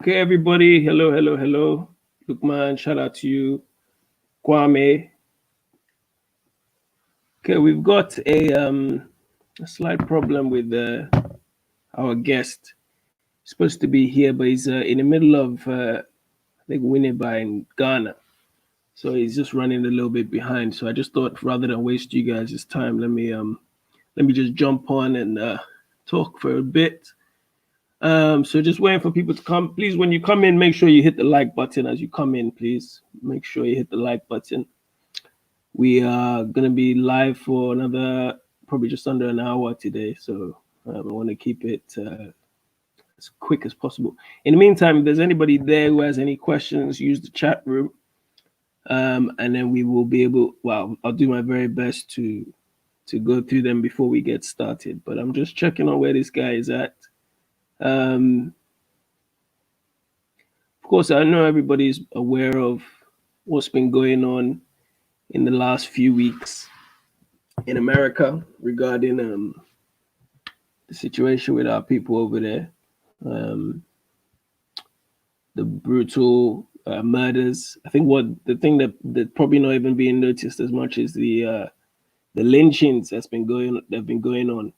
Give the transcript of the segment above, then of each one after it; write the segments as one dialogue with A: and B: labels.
A: Okay, everybody. Hello, hello, hello. Lukman, shout out to you. Kwame. Okay, we've got a slight problem with our guest. He's supposed to be here, but he's in the middle of I think Winneba in Ghana. So he's just running a little bit behind. So I just thought rather than waste you guys' time, let me just jump on and talk for a bit. So just waiting for people to come. Please, when you come in, make sure you hit the like button as you come in, please. Make sure you hit the like button. We are gonna be live for another probably just under an hour today, so I want to keep it as quick as possible. In the meantime, if there's anybody there who has any questions, use the chat room, and then we will be able. Well, I'll do my very best to go through them before we get started. But I'm just checking on where this guy is at. Of course, I know everybody's aware of what's been going on in the last few weeks in America regarding the situation with our people over there, um, the brutal murders. I think what the thing that probably not even being noticed as much is the lynchings that have been going on.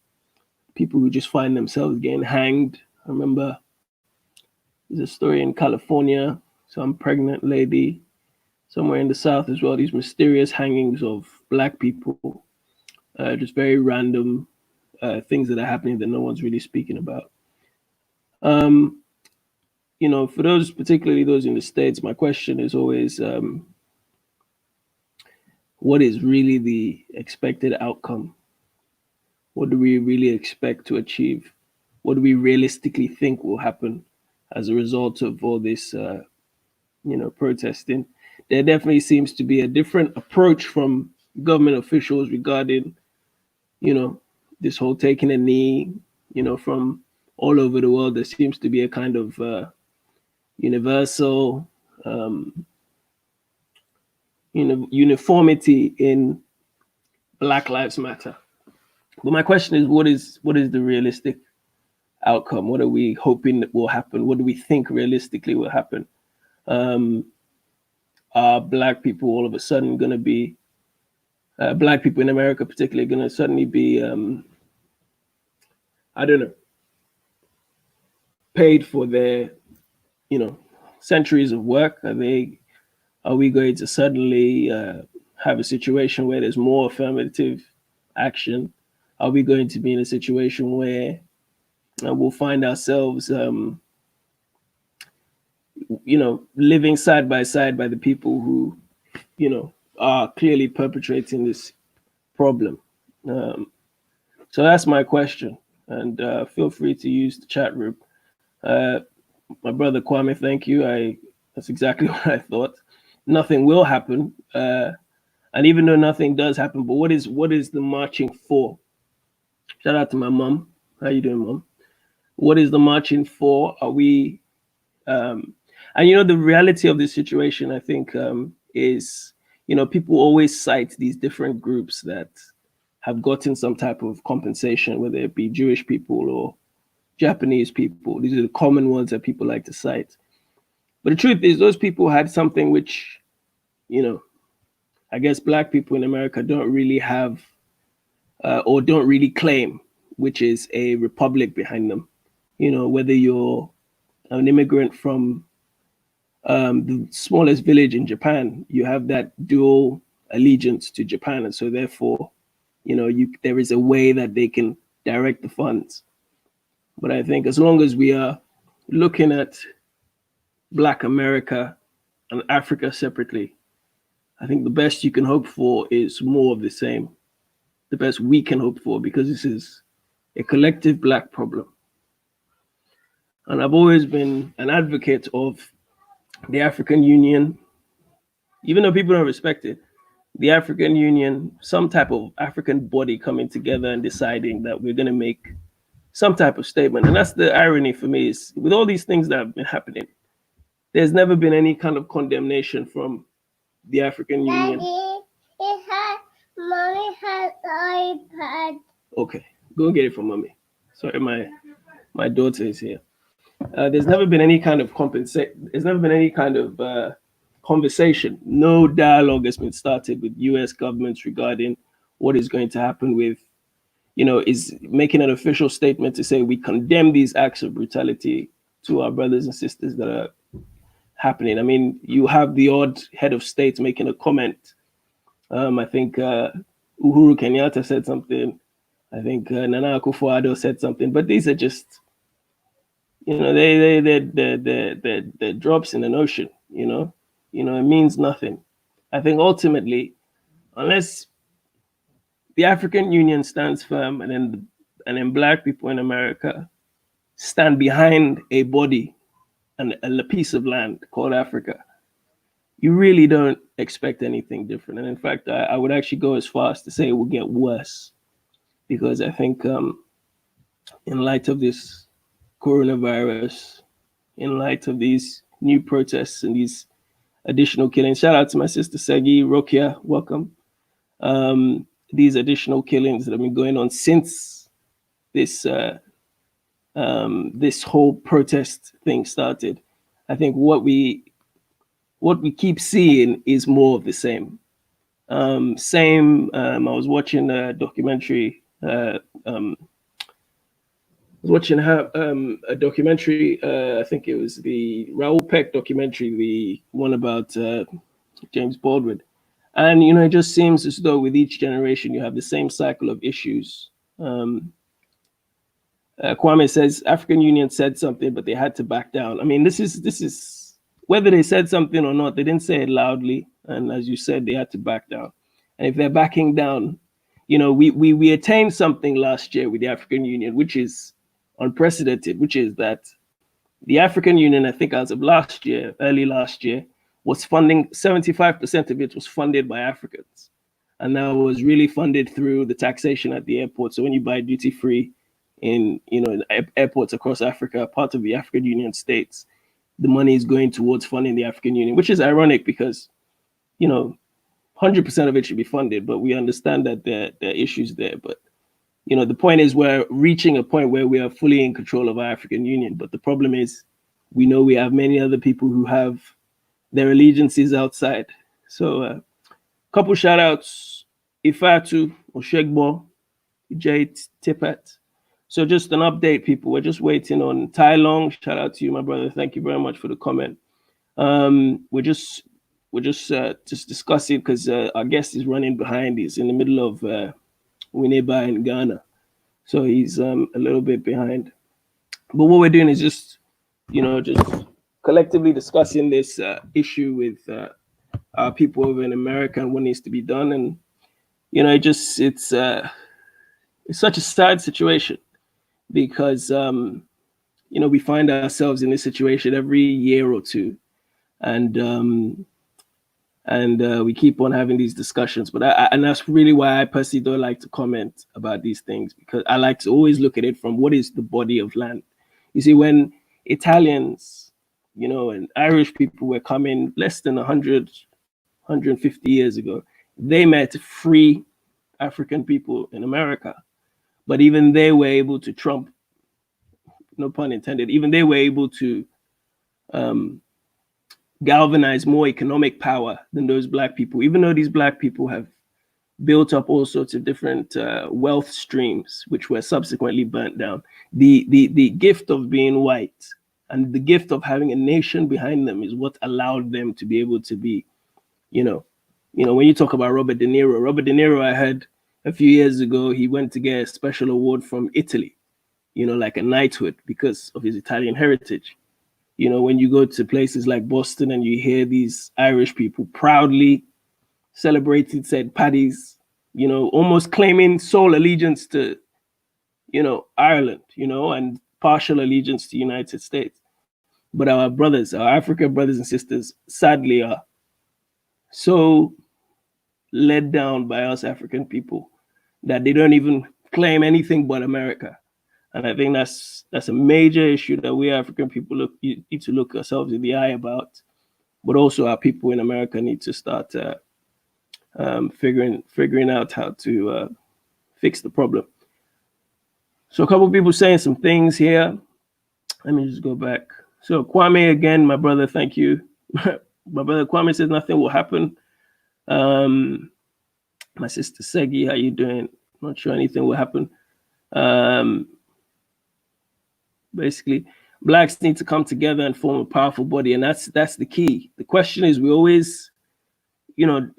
A: People who just find themselves getting hanged. I remember there's a story in California, some pregnant lady somewhere in the south as well. These mysterious hangings of black people, just very random things that are happening that no one's really speaking about. Um, for those, particularly those in the States, my question is always what is really the expected outcome? What do we really expect to achieve? What do we realistically think will happen as a result of all this, protesting? There definitely seems to be a different approach from government officials regarding, you know, this whole taking a knee, from all over the world. There seems to be a kind of universal uniformity in Black Lives Matter. But my question is, what is the realistic outcome? What are we hoping that will happen? What do we think realistically will happen? Um, are Black people all of a sudden going to be Black people in America, particularly, going to suddenly be I don't know, paid for their you know centuries of work? Are we going to suddenly have a situation where there's more affirmative action? Are we going to be in a situation where we'll find ourselves, living side by side by the people who, are clearly perpetrating this problem? Um, so that's my question, and feel free to use the chat room. Uh, my brother Kwame, thank you. That's exactly what I thought. Nothing will happen. And even though nothing does happen, but what is the marching for? Shout out to my mom. How you doing, mom? What is the marching for? Are we? And the reality of this situation, I think, is people always cite these different groups that have gotten some type of compensation, whether it be Jewish people or Japanese people. These are the common ones that people like to cite. But the truth is, those people had something which, I guess Black people in America don't really have or don't really claim, which is a republic behind them. Whether you're an immigrant from the smallest village in Japan, you have that dual allegiance to Japan, and so therefore, there is a way that they can direct the funds. But I think as long as we are looking at Black America and Africa separately, I think the best you can hope for is more of the same. The best we can hope for, because this is a collective Black problem. And I've always been an advocate of the African Union, even though people don't respect it. The African Union, some type of African body coming together and deciding that we're going to make some type of statement. And that's the irony for me, is with all these things that have been happening, there's never been any kind of condemnation from the African Union. Mommy has iPad. Okay, go get it from mommy. Sorry, my daughter is here. There's never been any kind of compensate. There's never been any kind of conversation. No dialogue has been started with U.S. governments regarding what is going to happen with, is making an official statement to say we condemn these acts of brutality to our brothers and sisters that are happening. I mean, you have the odd head of state making a comment. I think Uhuru Kenyatta said something. I think Nana Akufo-Addo said something. But these are just, they're drops in an ocean. It means nothing. I think ultimately, unless the African Union stands firm, and then Black people in America stand behind a body and a piece of land called Africa, you really don't expect anything different. And in fact, I would actually go as far as to say it will get worse, because I think in light of this coronavirus, in light of these new protests and these additional killings, shout out to my sister Segi, Rokia, welcome. These additional killings that have been going on since this this whole protest thing started, I think what we keep seeing is more of the same. I was watching a documentary. A documentary. I think it was the Raoul Peck documentary, the one about James Baldwin. And it just seems as though with each generation you have the same cycle of issues. Kwame says African Union said something, but they had to back down. I mean, this is whether they said something or not. They didn't say it loudly, and as you said, they had to back down. And if they're backing down, we attained something last year with the African Union, which is unprecedented, which is that the African Union, I think as of last year, early last year, was funding 75% of it was funded by Africans, and that was really funded through the taxation at the airport. So when you buy duty free in airports across Africa, part of the African Union states, the money is going towards funding the African Union, which is ironic because 100% of it should be funded, but we understand that there are issues there. But the point is we're reaching a point where we are fully in control of our African Union. But the problem is we know we have many other people who have their allegiances outside. So a couple shout outs: Ifatu, Oshegbo, Jade Tippet. So just an update, people. We're just waiting on Tai Long. Shout out to you, my brother. Thank you very much for the comment. We're just discussing because our guest is running behind. He's in the middle of Winneba in Ghana, so he's a little bit behind. But what we're doing is just collectively discussing this issue with our people over in America and what needs to be done. And it's such a sad situation because we find ourselves in this situation every year or two, and we keep on having these discussions. But and that's really why I personally don't like to comment about these things, because I like to always look at it from what is the body of land. You see, when Italians, and Irish people were coming less than 100, 150 years ago, they met free African people in America. But even they were able to trump, no pun intended, even they were able to galvanize more economic power than those Black people, even though these Black people have built up all sorts of different wealth streams, which were subsequently burnt down. The gift of being white and the gift of having a nation behind them is what allowed them to be able to be, when you talk about Robert De Niro, I heard a few years ago, he went to get a special award from Italy, like a knighthood because of his Italian heritage. When you go to places like Boston and you hear these Irish people proudly celebrating St. Paddy's, almost claiming sole allegiance to, Ireland, and partial allegiance to the United States. But our brothers, our African brothers and sisters, sadly are so led down by us African people that they don't even claim anything but America. And I think that's a major issue that we African people need to look ourselves in the eye about, but also our people in America need to start figuring out how to fix the problem. So a couple of people saying some things here. Let me just go back. So Kwame again, my brother, thank you. My brother Kwame says nothing will happen. My sister Segi, how you doing? Not sure anything will happen. Basically, blacks need to come together and form a powerful body, and that's the key. The question is, we always, John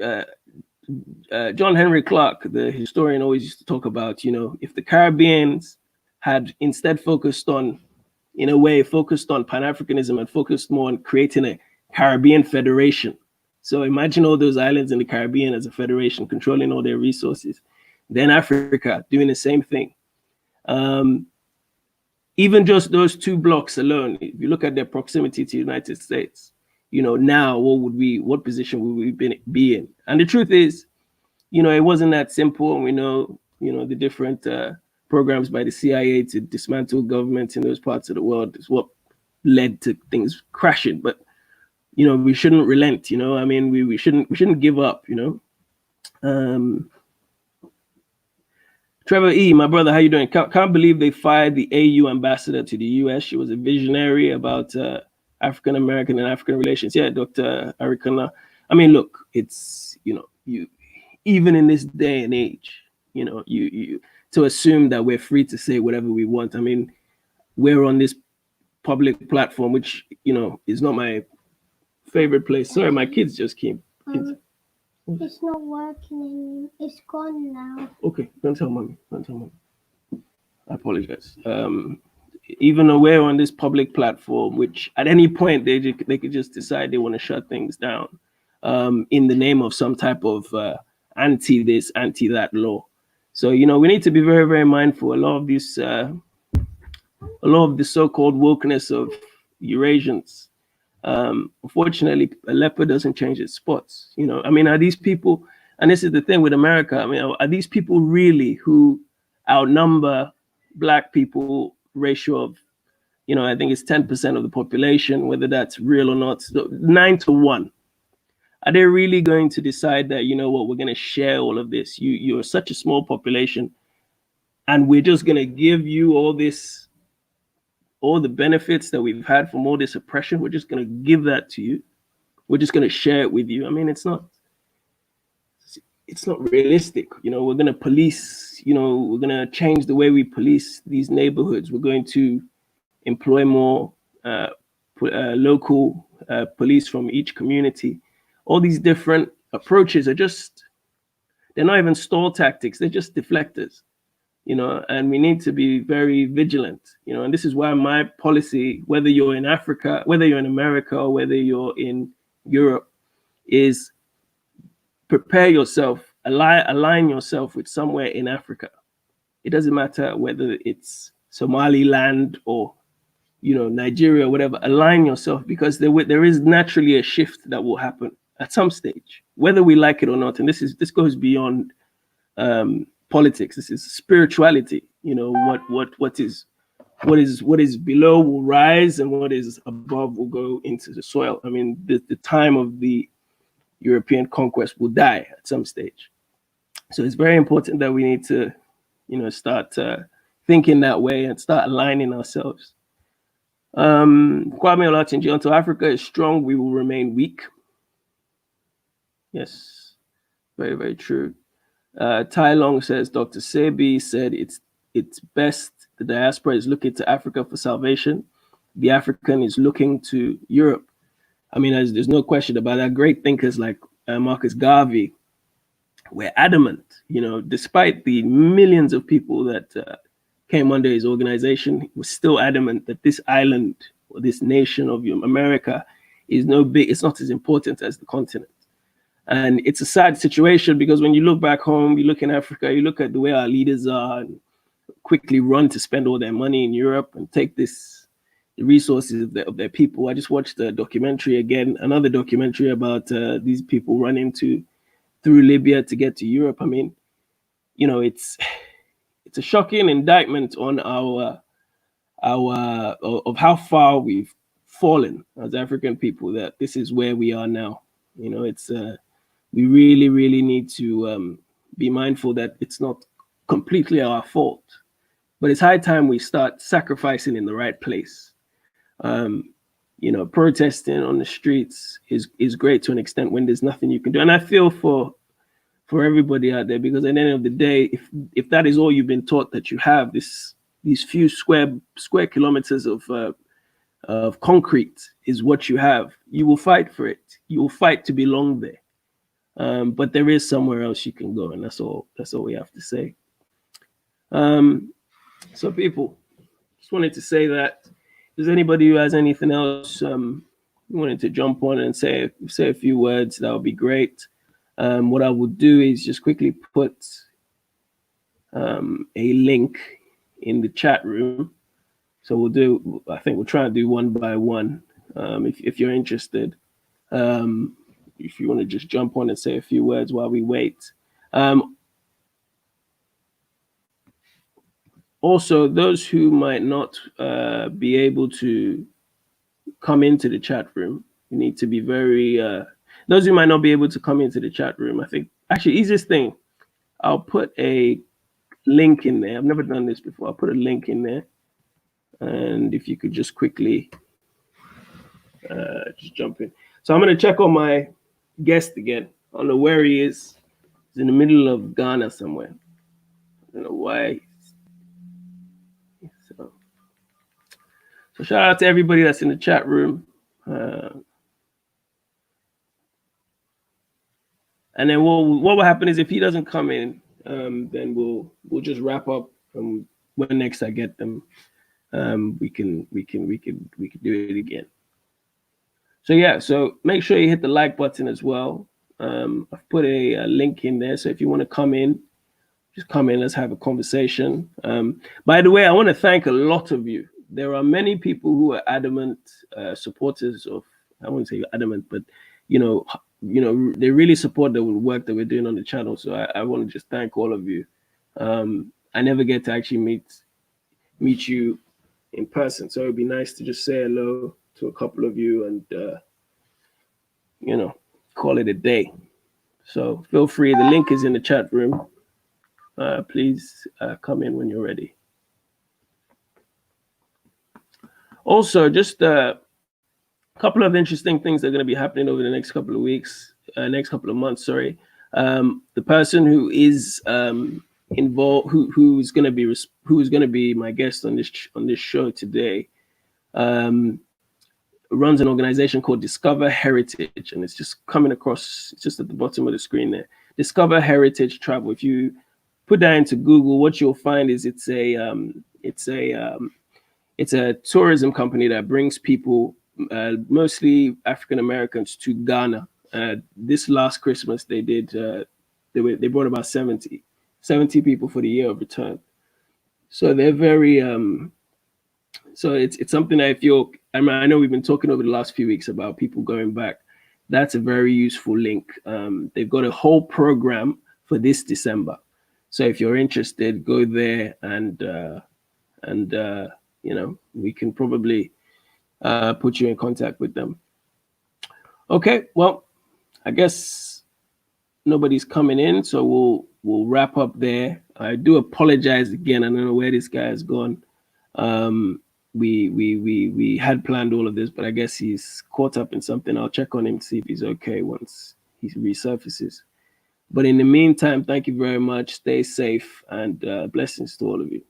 A: Henry Clark, the historian, always used to talk about, if the Caribbeans had instead focused on, in a way, focused on Pan-Africanism and focused more on creating a Caribbean federation. So imagine all those islands in the Caribbean as a federation, controlling all their resources. Then Africa doing the same thing. Even just those two blocks alone, if you look at their proximity to the United States, now what position would we be in? And the truth is, it wasn't that simple. And we know, the different programs by the CIA to dismantle government in those parts of the world is what led to things crashing. But, we shouldn't relent, I mean, we shouldn't give up, Trevor E, my brother, how you doing? Can't believe they fired the AU ambassador to the US. She was a visionary about African American and African relations. Yeah, Dr. Arikana. I mean, look, it's you even in this day and age, you to assume that we're free to say whatever we want. I mean, we're on this public platform, which is not my favorite place. Sorry, my kids just came.
B: It's not working anymore. It's gone now.
A: Okay, don't tell mommy. I apologize. Even though we're on this public platform, which at any point they could just decide they want to shut things down, in the name of some type of anti this, anti that law. So we need to be very, very mindful. A lot of the so-called wokeness of Eurasians. Unfortunately, a leopard doesn't change its spots. I mean, are these people, and this is the thing with America, I mean, are these people really who outnumber black people ratio of, I think it's 10% of the population, whether that's real or not, 9-1. Are they really going to decide that, we're going to share all of this? You're such a small population, and we're just going to give you all the benefits that we've had from all this oppression. We're just going to give that to you. We're just going to share it with you. I mean, it's not realistic. We're going to police, we're going to change the way we police these neighborhoods. We're going to employ more local police from each community. All these different approaches are they're not even stall tactics. They're just deflectors. And we need to be very vigilant, and this is why my policy, whether you're in Africa, whether you're in America, or whether you're in Europe, is prepare yourself, align yourself with somewhere in Africa. It doesn't matter whether it's Somaliland or, Nigeria, or whatever, align yourself, because there is naturally a shift that will happen at some stage, whether we like it or not. And this goes beyond, politics. This is spirituality. What is below will rise, and what is above will go into the soil. I mean, the time of the European conquest will die at some stage. So it's very important that we need to, start thinking that way and start aligning ourselves. Kwame Olatunji, until Africa is strong, we will remain weak. Yes, very, very true. Tai Long says, Dr. Sebi said it's best the diaspora is looking to Africa for salvation. The African is looking to Europe. I mean, there's no question about that. Great thinkers like Marcus Garvey were adamant, despite the millions of people that came under his organization, he was still adamant that this island or this nation of America is it's not as important as the continent. And it's a sad situation, because when you look back home, you look in Africa, you look at the way our leaders are, and quickly run to spend all their money in Europe and take the resources of their people. I just watched a documentary again, another documentary about these people running through Libya to get to Europe. I mean, it's a shocking indictment on of how far we've fallen as African people, that this is where we are now. We really, really need to be mindful that it's not completely our fault, but it's high time we start sacrificing in the right place. You know, protesting on the streets is great to an extent when there's nothing you can do. And I feel for everybody out there, because at the end of the day, if that is all you've been taught, that you have these few square kilometers of concrete is what you have, you will fight for it. You will fight to belong there. But there is somewhere else you can go, and that's all we have to say. So people, just wanted to say that if there's anybody who has anything else wanted to jump on and say a few words, that would be great. What I will do is just quickly put a link in the chat room. So I think we'll try and do one by one. If you're interested, if you want to just jump on and say a few words while we wait. Also, those who might not be able to come into the chat room, you need to be very, those who might not be able to come into the chat room, I think, actually, easiest thing, I'll put a link in there. I've never done this before. I'll put a link in there. And if you could just quickly just jump in. So I'm going to check on my guest again. I don't know where he is. He's in the middle of Ghana somewhere. I don't know why. So shout out to everybody that's in the chat room. And then what will happen is, if he doesn't come in, then we'll just wrap up. When next I get them, we can do it again. So yeah, so make sure you hit the like button as well. I've put a link in there, so if you want to come in, just come in. Let's have a conversation. By the way, I want to thank a lot of you. There are many people who are adamant supporters of. I wouldn't say adamant, but you know, they really support the work that we're doing on the channel. So I want to just thank all of you. I never get to actually meet you in person, so it'd be nice to just say hello to a couple of you and you know, call it a day. So feel free. The link is in the chat room. Please come in when you're ready. Also, just a couple of interesting things that are going to be happening over the next couple of weeks, next couple of months. Sorry, the person who is involved, who is going to be my guest on this show today, runs an organization called Discover Heritage, and it's just coming across. It's just at the bottom of the screen there. Discover Heritage Travel. If you put that into Google, what you'll find is it's a tourism company that brings people, mostly African Americans, to Ghana. This last Christmas, they brought about 70 people for the year of return. So they're very, so it's something that I know we've been talking over the last few weeks about people going back. That's a very useful link. They've got a whole program for this December. So if you're interested, go there and you know, we can probably put you in contact with them. Okay, well, I guess nobody's coming in, so we'll wrap up there. I do apologize again. I don't know where this guy has gone. We had planned all of this, but I guess he's caught up in something. I'll check on him to see if he's okay once he resurfaces. But in the meantime, thank you very much. Stay safe, and blessings to all of you.